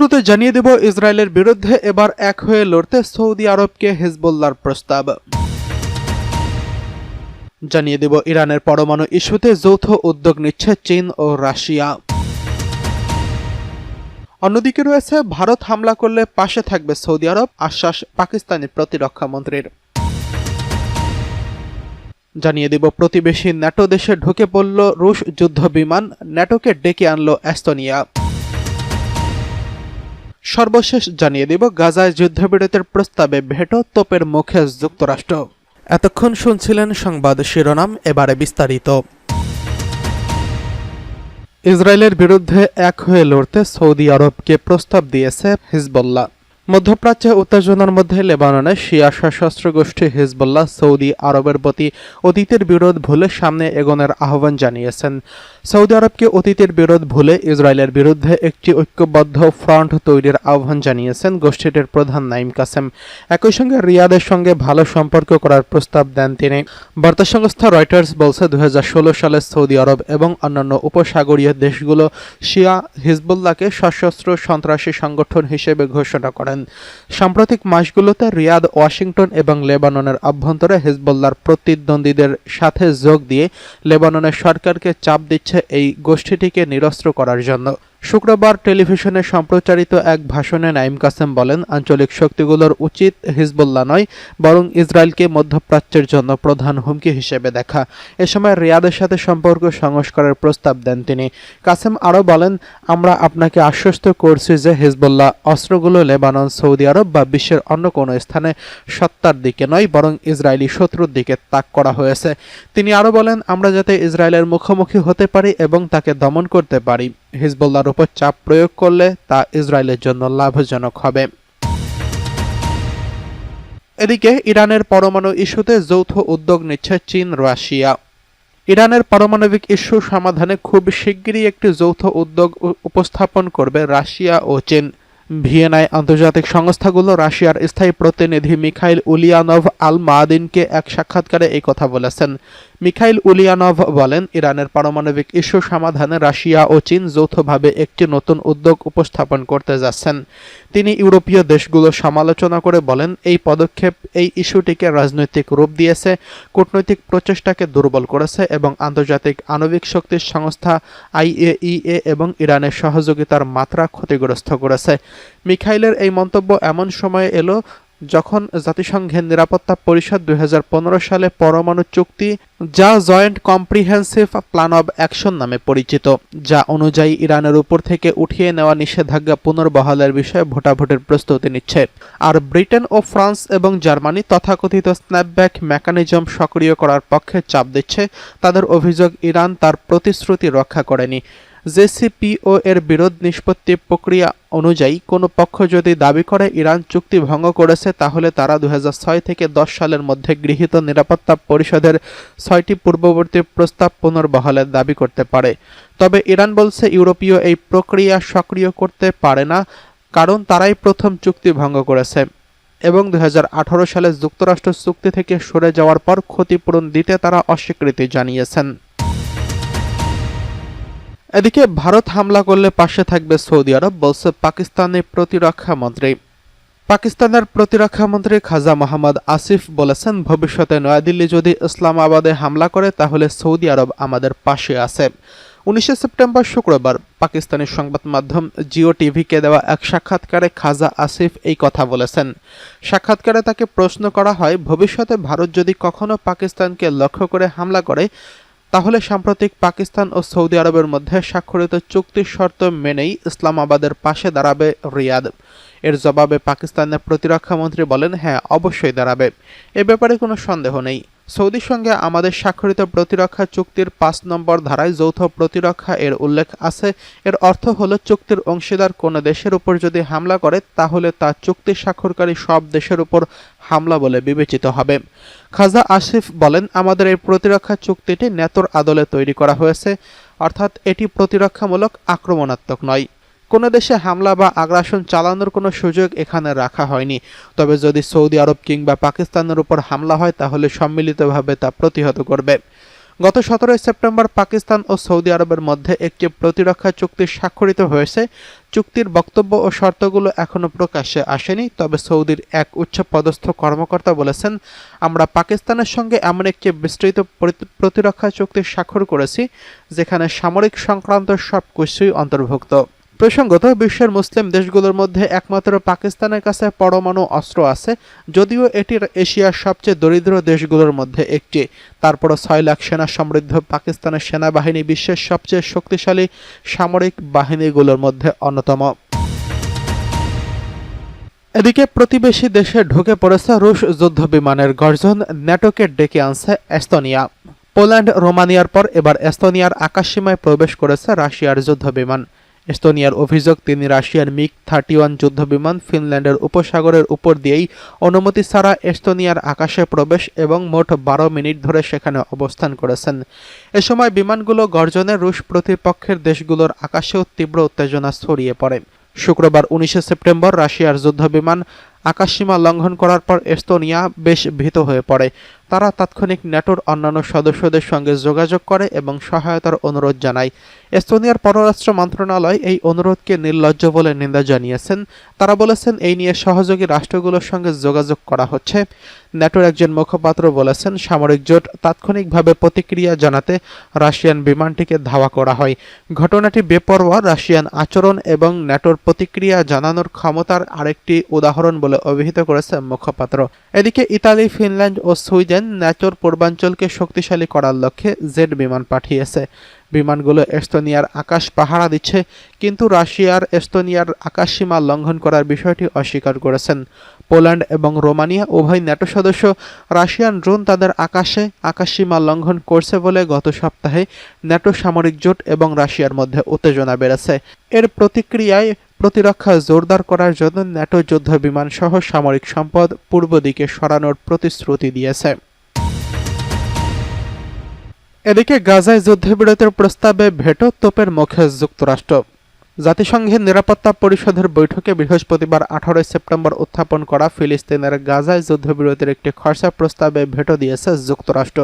শুরুতে জানিয়ে দেব ইসরায়েলের বিরুদ্ধে এবার এক হয়ে লড়তে সৌদি আরবকে হিজবুল্লাহর প্রস্তাব। জানিয়ে দেব ইরানের পরমাণু ইস্যুতে যৌথ উদ্যোগ নিচ্ছে চীন ও রাশিয়া। অন্যদিকে রয়েছে ভারত হামলা করলে পাশে থাকবে সৌদি আরব, আশ্বাস পাকিস্তানি প্রতিরক্ষা মন্ত্রীর। জানিয়ে দেব প্রতিবেশী ন্যাটো দেশে ঢুকে পড়ল রুশ যুদ্ধ বিমান, ন্যাটোকে ডেকে আনল এস্তোনিয়া। সর্বশেষ জানিয়ে দেব গাজায় যুদ্ধবিরতির প্রস্তাবে ভেটো, তোপের মুখে যুক্তরাষ্ট্র। এতক্ষণ শুনছিলেন সংবাদ শিরোনাম, এবারে বিস্তারিত। ইসরায়েলের বিরুদ্ধে এক হয়ে লড়তে সৌদি আরবকে প্রস্তাব দিয়েছে হিজবুল্লাহ। মধ্যপ্রাচ্যে উত্তেজনার মধ্যে লেবাননে শিয়া সশস্ত্র গোষ্ঠী হিজবুল্লাহ সৌদি আরবের প্রতি অতীতের বিরোধ ভুলে সামনে এগোনোর আহ্বান জানিয়েছেন। সৌদি আরবকে অতীতের বিরোধ ভুলে ইসরায়েলের বিরুদ্ধে একটি ঐক্যবদ্ধ ফ্রন্ট তৈরির আহ্বান জানিয়েছেন গোষ্ঠীটির প্রধান নাঈম কাসেম। একই সঙ্গে রিয়াদের সঙ্গে ভালো সম্পর্ক করার প্রস্তাব দেন তিনি। বার্তা সংস্থা রয়টার্স বলছে 2016 সালে সৌদি আরব এবং অন্যান্য উপসাগরীয় দেশগুলো শিয়া হিজবুল্লাহকে সশস্ত্র সন্ত্রাসী সংগঠন হিসেবে ঘোষণা করেন। সাম্প্রতিক মাসগুলোতে রিয়াদ, ওয়াশিংটন এবং লেবাননের অভ্যন্তরে হিজবুল্লাহর প্রতিদ্বন্দ্বীদের সাথে যোগ দিয়ে লেবাননের সরকারকে চাপ দিচ্ছে এই গোষ্ঠীটিকে নিরস্ত্র করার জন্য। শুক্রবার টেলিভিশনে সম্প্রচারিত এক ভাষণে নাঈম কাসেম বলেন, আঞ্চলিক শক্তিগুলোর উচিত হিজবুল্লাহ নয়, বরং ইসরায়েলকে মধ্যপ্রাচ্যের জন্য প্রধান হুমকি হিসেবে দেখা। এ সময় রিয়াদের সাথে সম্পর্ক সংস্কারের প্রস্তাব দেন তিনি। কাসেম আরও বলেন, আমরা আপনাকে আশ্বস্ত করছি যে হিজবুল্লাহ অস্ত্রগুলো লেবানন, সৌদি আরব বা বিশ্বের অন্য কোনো স্থানে সত্তার দিকে নয়, বরং ইসরায়েলি শত্রুর দিকে তাক করা হয়েছে। তিনি আরও বলেন, আমরা যাতে ইসরায়েলের মুখোমুখি হতে পারি এবং তাকে দমন করতে পারি। হিজবুল্লাহর উপর চাপ প্রয়োগ করলে তা ইসরায়েলের জন্য লাভজনক হবে। এদিকে ইরানের পরমাণু ইস্যুতে যৌথ উদ্যোগ নিচ্ছে চীন, রাশিয়া। ইরানের পারমাণবিক ইস্যু সমাধানে খুব শিগগিরই একটি যৌথ উদ্যোগ উপস্থাপন করবে রাশিয়া ও চীন। ভিয়েনায় আন্তর্জাতিক সংস্থাগুলো রাশিয়ার স্থায়ী প্রতিনিধি মিখাইল উলিয়ানভ আল মাদিনকে এক সাক্ষাৎকারে এই কথা বলেছেন। মিখাইল উলিয়ানভ বলেন, ইরানের পারমাণবিক ইস্যু সমাধানে রাশিয়া ও চীন যৌথভাবে একটি নতুন উদ্যোগ উপস্থাপন করতে যাচ্ছেন। তিনি ইউরোপীয় দেশগুলো সমালোচনা করে বলেন, এই পদক্ষেপ এই ইস্যুটিকে রাজনৈতিক রূপ দিয়েছে, কূটনৈতিক প্রচেষ্টাকে দুর্বল করেছে এবং আন্তর্জাতিক আণবিক শক্তির সংস্থা IAEA এবং ইরানের সহযোগিতার মাত্রা ক্ষতিগ্রস্ত করেছে। মিখাইলের এই মন্তব্য এমন সময়ে এলো যখন জাতিসংঘের নিরাপত্তা পরিষদ 2015 সালে পরমাণু চুক্তি, যা joint comprehensive plan of action নামে পরিচিত, যা অনুযায়ী ইরানের উপর থেকে উঠিয়ে নেওয়া নিষেধাজ্ঞা পুনর্বহালের বিষয়ে ভোটাভুটির প্রস্তুতি নিচ্ছে। আর ব্রিটেন ও ফ্রান্স এবং জার্মানি তথাকথিত স্ন্যাপব্যাক মেকানিজম সক্রিয় করার পক্ষে চাপ দিচ্ছে। তাদের অভিযোগ, ইরান তার প্রতিশ্রুতি রক্ষা করেনি। JCPO এর বিরোধ নিষ্পত্তি প্রক্রিয়া অনুযায়ী কোনো পক্ষ যদি দাবি করে ইরান চুক্তি ভঙ্গ করেছে, তাহলে তারা 2006 থেকে 10 সালের মধ্যে গৃহীত নিরাপত্তা পরিষদের 6টি পূর্ববর্তী প্রস্তাব পুনর্বহালের দাবি করতে পারে। তবে ইরান বলছে ইউরোপীয় এই প্রক্রিয়া সক্রিয় করতে পারে না, কারণ তারাই প্রথম চুক্তি ভঙ্গ করেছে এবং 2018 সালে যুক্তরাষ্ট্র চুক্তি থেকে সরে যাওয়ার পর ক্ষতিপূরণ দিতে তারা অস্বীকৃতি জানিয়েছেন। এদিকে ভারত হামলা করলে পাশে থাকবে সৌদি আরব, বলছে পাকিস্তানের প্রতিরক্ষা মন্ত্রী। পাকিস্তানের প্রতিরক্ষা মন্ত্রী খাজা মোহাম্মদ আসিফ বলেছেন, ভবিষ্যতে নয়াদিল্লি যদি ইসলামাবাদে হামলা করে তাহলে সৌদি আরব আমাদের পাশে আছে। 19 সেপ্টেম্বর শুক্রবার পাকিস্তানি সংবাদ মাধ্যম জিও টিভিকে দেওয়া এক সাক্ষাৎকারে খাজা আসিফ এই কথা বলেছেন। সাক্ষাৎকারে তাকে প্রশ্ন করা হয়, ভবিষ্যতে ভারত যদি কখনো পাকিস্তানকে লক্ষ্য করে হামলা করে তাহলে সাম্প্রতিক পাকিস্তান ও সৌদি আরবের মধ্যে স্বাক্ষরিত চুক্তির শর্ত মেনেই ইসলামাবাদের পাশে দাঁড়াবে রিয়াদ। এর জবাবে পাকিস্তানের প্রতিরক্ষা মন্ত্রী বলেন, হ্যাঁ, অবশ্যই দাঁড়াবে, এ ব্যাপারে কোনো সন্দেহ নেই। সৌদির সঙ্গে আমাদের স্বাক্ষরিত প্রতিরক্ষা চুক্তির 5 নম্বর ধারায় যৌথ প্রতিরক্ষা এর উল্লেখ আছে। এর অর্থ হলো চুক্তির অংশীদার কোনো দেশের উপর যদি হামলা করে তাহলে তা চুক্তি স্বাক্ষরকারী সব দেশের উপর হামলা বলে বিবেচিত হবে। খাজা আসিফ বলেন, আমাদের এই প্রতিরক্ষা চুক্তিটি ন্যাটোর আদলে তৈরি করা হয়েছে, অর্থাৎ এটি প্রতিরক্ষামূলক, আক্রমণাত্মক নয়। কোনো দেশে হামলা বা আগ্রাসন চালানোর কোনো সুযোগ এখানে রাখা হয়নি। তবে যদি সৌদি আরব কিংবা পাকিস্তানের উপর হামলা হয় তাহলে সম্মিলিতভাবে তা প্রতিহত করবে। গত 17 সেপ্টেম্বর পাকিস্তান ও সৌদি আরবের মধ্যে একটি প্রতিরক্ষা চুক্তি স্বাক্ষরিত হয়েছে। চুক্তির বক্তব্য ও শর্তগুলো এখনো প্রকাশ্যে আসেনি, তবে সৌদির এক উচ্চপদস্থ কর্মকর্তা বলেছেন, আমরা পাকিস্তানের সঙ্গে এমন একটি বিস্তৃত প্রতিরক্ষা চুক্তি স্বাক্ষর করেছি যেখানে সামরিক সংক্রান্ত সব কিছুই অন্তর্ভুক্ত। প্রসঙ্গত, বিশ্বের মুসলিম দেশগুলোর মধ্যে একমাত্র পাকিস্তানের কাছে পরমাণু অস্ত্র আছে, যদিও এটি এশিয়ার সবচেয়ে দরিদ্র দেশগুলোর মধ্যে একটি। তারপরও 6 লাখ সেনা সমৃদ্ধ পাকিস্তানের সেনাবাহিনী বিশ্বের সবচেয়ে শক্তিশালী সামরিক বাহিনীগুলোর মধ্যে অন্যতম। এদিকে প্রতিবেশী দেশে ঢুকে পড়েছে রুশ যুদ্ধবিমানের গর্জন, ন্যাটোকে ডেকে আনছে এস্তোনিয়া। পোল্যান্ড, রোমানিয়ার পর এবার এস্তোনিয়ার আকাশসীমায় প্রবেশ করেছে রাশিয়ার যুদ্ধবিমান। এস্তোনিয়ার অভিযোগ, তিনি রাশিয়ার মিগ-31 যুদ্ধবিমান ফিনল্যান্ডের উপসাগরের উপর দিয়েই অনুমতি ছাড়া এস্তোনিয়ার আকাশে প্রবেশ এবং মোট 12 মিনিট ধরে সেখানে অবস্থান করেছেন। এ সময় বিমানগুলো গর্জনে রুশ প্রতিপক্ষের দেশগুলোর আকাশেও তীব্র উত্তেজনা ছড়িয়ে পড়ে। শুক্রবার 19 সেপ্টেম্বর রাশিয়ার যুদ্ধবিমান আকাশসীমা লঙ্ঘন করার পর এস্তোনিয়া বেশ ভীত হয়ে পড়ে। তারা তাৎক্ষণিক ন্যাটোর অন্যান্য সদস্যদের সঙ্গে যোগাযোগ করে এবং সহায়তার অনুরোধ জানায়। এস্তোনিয়ার পররাষ্ট্র মন্ত্রণালয় এই অনুরোধকে নির্লজ্জ বলে নিন্দা জানিয়েছেন। তারা বলেছেন, এই নিয়ে সহযোগী রাষ্ট্রগুলোর সঙ্গে যোগাযোগ করা হচ্ছে। ন্যাটোর একজন মুখপাত্র বলেছেন, সামরিক জোট তাৎক্ষণিকভাবে প্রতিক্রিয়া জানাতে রাশিয়ান বিমানটিকে ধাওয়া করা হয়। ঘটনাটি বেপরোয়া রাশিয়ান আচরণ এবং ন্যাটোর প্রতিক্রিয়া জানানোর ক্ষমতার আরেকটি উদাহরণ বলে অভিহিত করেছে মুখপাত্র। এদিকে ইতালি, ফিনল্যান্ড ও সুইডেন ন্যাটোর পূর্বাঞ্চলকে শক্তিশালী করার লক্ষ্যে জেট বিমান পাঠিয়েছে। বিমানগুলো এস্তোনিয়ার আকাশ পাহারা দিচ্ছে, কিন্তু রাশিয়ার এস্তোনিয়ার আকাশসীমা লঙ্ঘন করার বিষয়টি অস্বীকার করেছেন। পোল্যান্ড এবং রোমানিয়া উভয় ন্যাটো সদস্য। রাশিয়ান ড্রোন তাদের আকাশসীমা লঙ্ঘন করছে বলে গত সপ্তাহে ন্যাটো সামরিক জোট এবং রাশিয়ার মধ্যে উত্তেজনা বেড়েছে। এর প্রতিক্রিয়ায় প্রতিরক্ষা জোরদার করার জন্য ন্যাটো যুদ্ধবিমান সহ সামরিক সম্পদ পূর্ব দিকে সরানোর প্রতিশ্রুতি দিয়েছে। এদিকে গাজায় যুদ্ধবিরতির প্রস্তাবে ভেটো তোপের মুখে যুক্তরাষ্ট্র। জাতিসংঘের নিরাপত্তা পরিষদের বৈঠকে বৃহস্পতিবার 18 সেপ্টেম্বর উত্থাপন করা ফিলিস্তিনের গাজায় যুদ্ধবিরতির একটি খসড়া প্রস্তাবে ভেটো দিয়েছে যুক্তরাষ্ট্র।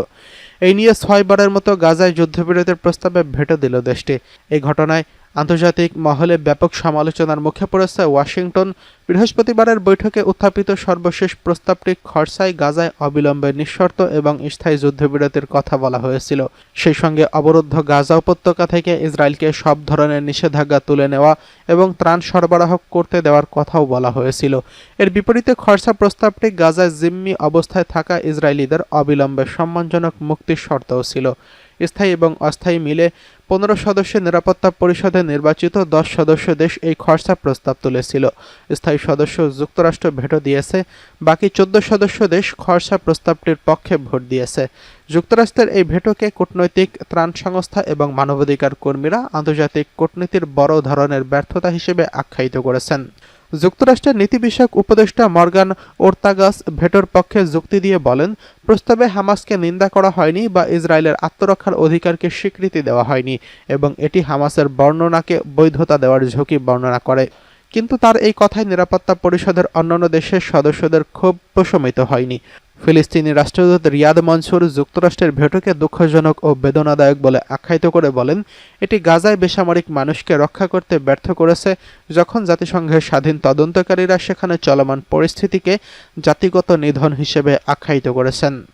এই নিয়ে 6 বারের মতো গাজায় যুদ্ধবিরতির প্রস্তাবে ভেটো দিল দেশটি। এই ঘটনায় আন্তর্জাতিক মহলে ব্যাপক সমালোচনার মুখে পড়েছে ওয়াশিংটন। বৃহস্পতিবারের বৈঠকে উত্থাপিত সর্বশেষ প্রস্তাবটি খসড়ায় গাজায় অবিলম্বে নিঃশর্ত এবং স্থায়ী যুদ্ধবিরতির কথা বলা হয়েছিল। সেই সঙ্গে অবরুদ্ধ গাজা উপত্যকা থেকে ইসরায়েলকে সব ধরনের নিষেধাজ্ঞা তুলে নেওয়া এবং ত্রাণ সরবরাহ করতে দেওয়ার কথাও বলা হয়েছিল। এর বিপরীতে খসড়া প্রস্তাবটি গাজায় জিম্মি অবস্থায় থাকা ইসরায়েলিদের অবিলম্বে সম্মানজনক মুক্তির শর্তও ছিল। স্থায়ী এবং অস্থায়ী মিলে 15 সদস্যের নিরাপত্তা পরিষদে নির্বাচিত 10 সদস্য দেশ এই খসড়া প্রস্তাব তুলেছিল। স্থায়ী সদস্য যুক্তরাষ্ট্র ভেটো দিয়েছে। বাকি 14 সদস্য দেশ খসড়া প্রস্তাবটির পক্ষে ভোট দিয়েছে। যুক্তরাষ্ট্রের এই ভেটোকে কূটনৈতিক, ত্রাণ সংস্থা এবং মানবাধিকার কর্মীরা আন্তর্জাতিক কূটনীতির বড় ধরনের ব্যর্থতা হিসেবে আখ্যায়িত করেছেন। যুক্তরাষ্ট্রের নীতি বিষয়ক উপদেষ্টা মর্গান ওর্তাগাস ভেটোর পক্ষে যুক্তি দিয়ে বলেন, প্রস্তাবে হামাসকে নিন্দা করা হয়নি বা ইসরায়েলের আত্মরক্ষার অধিকারকে স্বীকৃতি দেওয়া হয়নি এবং এটি হামাসের বর্ণনাকে বৈধতা দেওয়ার ঝুঁকি বর্ণনা করে। কিন্তু তার এই কথায় নিরাপত্তা পরিষদের অন্যান্য দেশের সদস্যদের ক্ষোভ প্রশমিত হয়নি। ফিলিস্তিনি রাষ্ট্রদূত রিয়াদ মনসুর যুক্তরাষ্ট্রের ভেটোকে দুঃখজনক ও বেদনাদায়ক বলে আখ্যায়িত করে বলেন, এটি গাজায় বেসামরিক মানুষকে রক্ষা করতে ব্যর্থ করেছে, যখন জাতিসংঘের স্বাধীন তদন্তকারীরা সেখানে চলমান পরিস্থিতিকে জাতিগত নিধন হিসেবে আখ্যায়িত করেছেন।